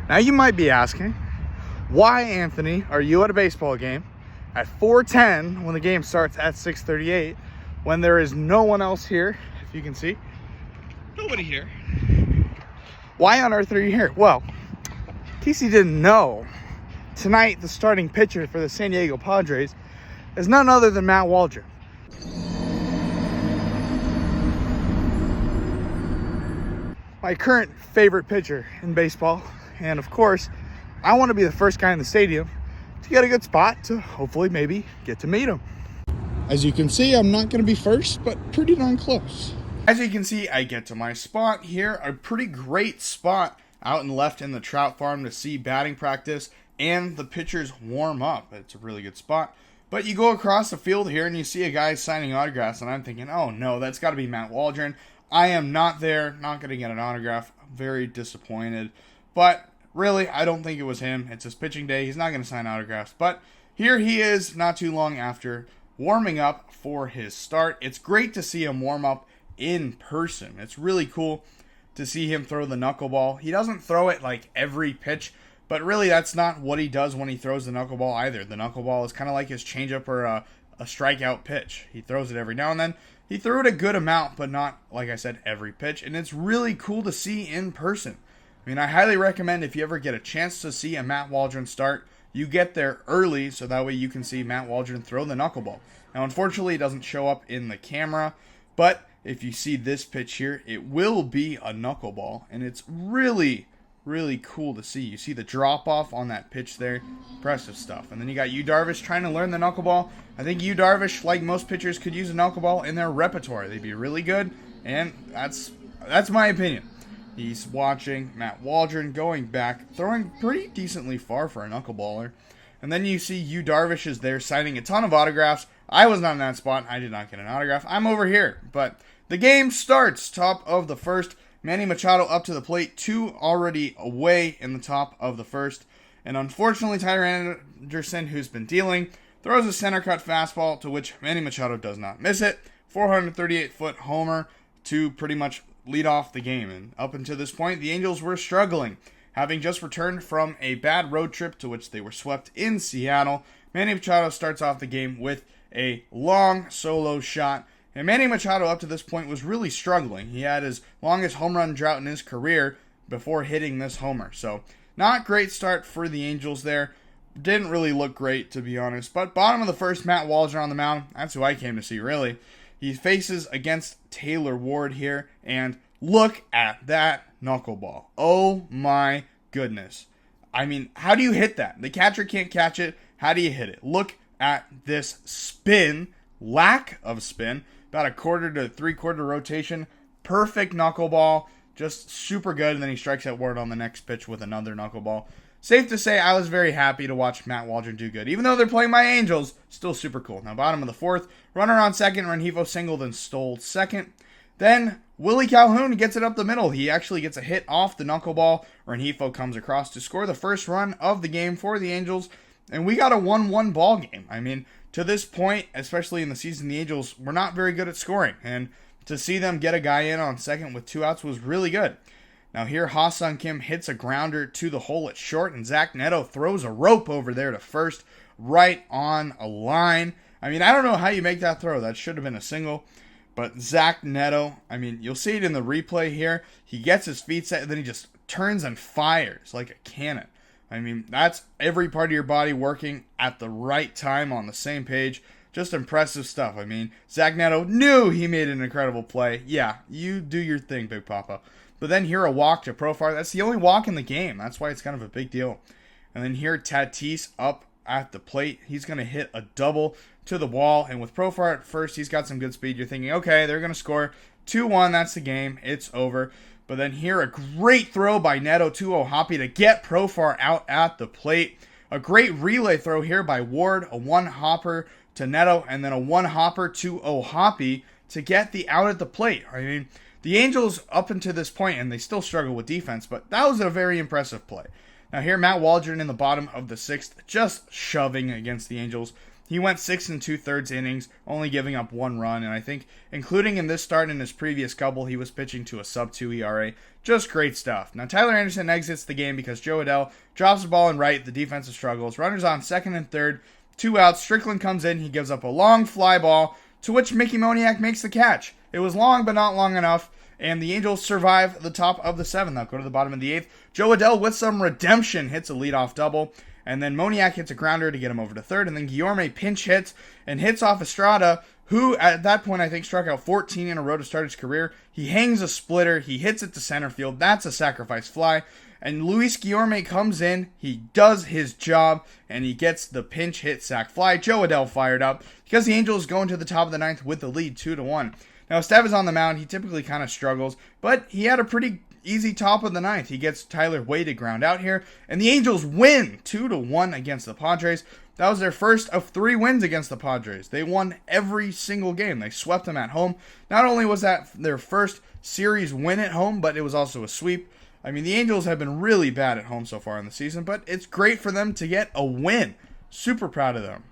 Now you might be asking, why, Anthony, are you at a baseball game at 4:10 when the game starts at 6:38 when there is no one else here? If you can see, nobody here. Why on earth are you here? Well, in case you didn't know, tonight the starting pitcher for the San Diego Padres is none other than Matt Waldron. My current favorite pitcher in baseball, and of course, I want to be the first guy in the stadium to get a good spot to hopefully maybe get to meet him. As you can see, I'm not going to be first, but pretty darn close. As you can see, I get to my spot here, a pretty great spot out and left in the trout farm to see batting practice and the pitchers warm up. It's a really good spot. But you go across the field here and you see a guy signing autographs, and I'm thinking, oh no, that's got to be Matt Waldron. I am not there, not going to get an autograph. Very disappointed. But really, I don't think it was him. It's his pitching day. He's not going to sign autographs. But here he is not too long after warming up for his start. It's great to see him warm up in person. It's really cool to see him throw the knuckleball. He doesn't throw it like every pitch, but really that's not what he does when he throws the knuckleball either. The knuckleball is kind of like his changeup or a strikeout pitch. He throws it every now and then. He threw it a good amount, but not, like I said, every pitch. And it's really cool to see in person. I mean, I highly recommend if you ever get a chance to see a Matt Waldron start, you get there early so that way you can see Matt Waldron throw the knuckleball. Now, unfortunately, it doesn't show up in the camera, but if you see this pitch here, it will be a knuckleball, and it's really, really cool to see. You see the drop-off on that pitch there. Impressive stuff. And then you got Yu Darvish trying to learn the knuckleball. I think Yu Darvish, like most pitchers, could use a knuckleball in their repertoire. They'd be really good, and that's my opinion. He's watching Matt Waldron going back, throwing pretty decently far for a knuckleballer. And then you see Yu Darvish is there signing a ton of autographs. I was not in that spot. I did not get an autograph. I'm over here. But the game starts. Top of the first. Manny Machado up to the plate. 2 already away in the top of the first. And unfortunately, Tyler Anderson, who's been dealing, throws a center cut fastball to which Manny Machado does not miss it. 438-foot homer to pretty much lead off the game. And up until this point, the Angels were struggling, having just returned from a bad road trip to which they were swept in Seattle. Manny Machado starts off the game with a long solo shot. And Manny Machado up to this point was really struggling. He had his longest home run drought in his career before hitting this homer. So not great start for the Angels there. Didn't really look great, to be honest. But bottom of the first, Matt Waldron on the mound. That's who I came to see, really. He faces against Taylor Ward here. And look at that knuckleball. Oh my goodness. I mean, how do you hit that? The catcher can't catch it. How do you hit it? Look at this spin. Lack of spin. About a quarter to 3/4 rotation. Perfect knuckleball. Just super good. And then he strikes out Ward on the next pitch with another knuckleball. Safe to say, I was very happy to watch Matt Waldron do good. Even though they're playing my Angels, still super cool. Now, bottom of the fourth, runner on second. Rengifo singled and stole second. Then Willie Calhoun gets it up the middle. He actually gets a hit off the knuckleball. Rengifo comes across to score the first run of the game for the Angels. And we got a 1-1 ball game. I mean, to this point, especially in the season, the Angels were not very good at scoring. And to see them get a guy in on second with 2 outs was really good. Now here, Ha-Sung Kim hits a grounder to the hole at short, and Zach Neto throws a rope over there to first, right on a line. I mean, I don't know how you make that throw. That should have been a single. But Zach Neto, I mean, you'll see it in the replay here. He gets his feet set, and then he just turns and fires like a cannon. I mean, that's every part of your body working at the right time on the same page. Just impressive stuff. I mean, Zach Neto knew he made an incredible play. Yeah, you do your thing, Big Papa. But then here, a walk to Profar. That's the only walk in the game. That's why it's kind of a big deal. And then here, Tatis up at the plate. He's going to hit a double to the wall. And with Profar at first, he's got some good speed. You're thinking, okay, they're going to score 2-1. That's the game. It's over. But then here, a great throw by Neto to O'Hoppe to get Profar out at the plate. A great relay throw here by Ward. A one-hopper to Neto. And then a one-hopper to O'Hoppe to get the out at the plate. I mean, the Angels, up until this point, and they still struggle with defense, but that was a very impressive play. Now here, Matt Waldron in the bottom of the sixth, just shoving against the Angels. He went 6 2/3 innings, only giving up 1 run, and I think, including in this start and his previous couple, he was pitching to a sub-2 ERA. Just great stuff. Now, Tyler Anderson exits the game because Joe Adell drops the ball in right, the defensive struggles. Runners on second and third, 2 outs. Strickland comes in, he gives up a long fly ball, to which Mickey Moniak makes the catch. It was long, but not long enough, and the Angels survive the top of the 7th. They'll go to the bottom of the 8th. Joe Adell, with some redemption, hits a leadoff double. And then Moniak hits a grounder to get him over to third. And then Guillorme pinch hits and hits off Estrada, who at that point I think struck out 14 in a row to start his career. He hangs a splitter. He hits it to center field. That's a sacrifice fly. And Luis Guillorme comes in. He does his job. And he gets the pinch hit sac fly. Joe Adell fired up because the Angels go into the top of the 9th with the lead 2-1. Now, Esteves on the mound. He typically kind of struggles. But he had a pretty easy top of the 9th. He gets Tyler Way to ground out here, and the Angels win 2-1 against the Padres. That was their first of 3 wins against the Padres. They won every single game. They swept them at home. Not only was that their first series win at home, but it was also a sweep. I mean, the Angels have been really bad at home so far in the season, but it's great for them to get a win. Super proud of them.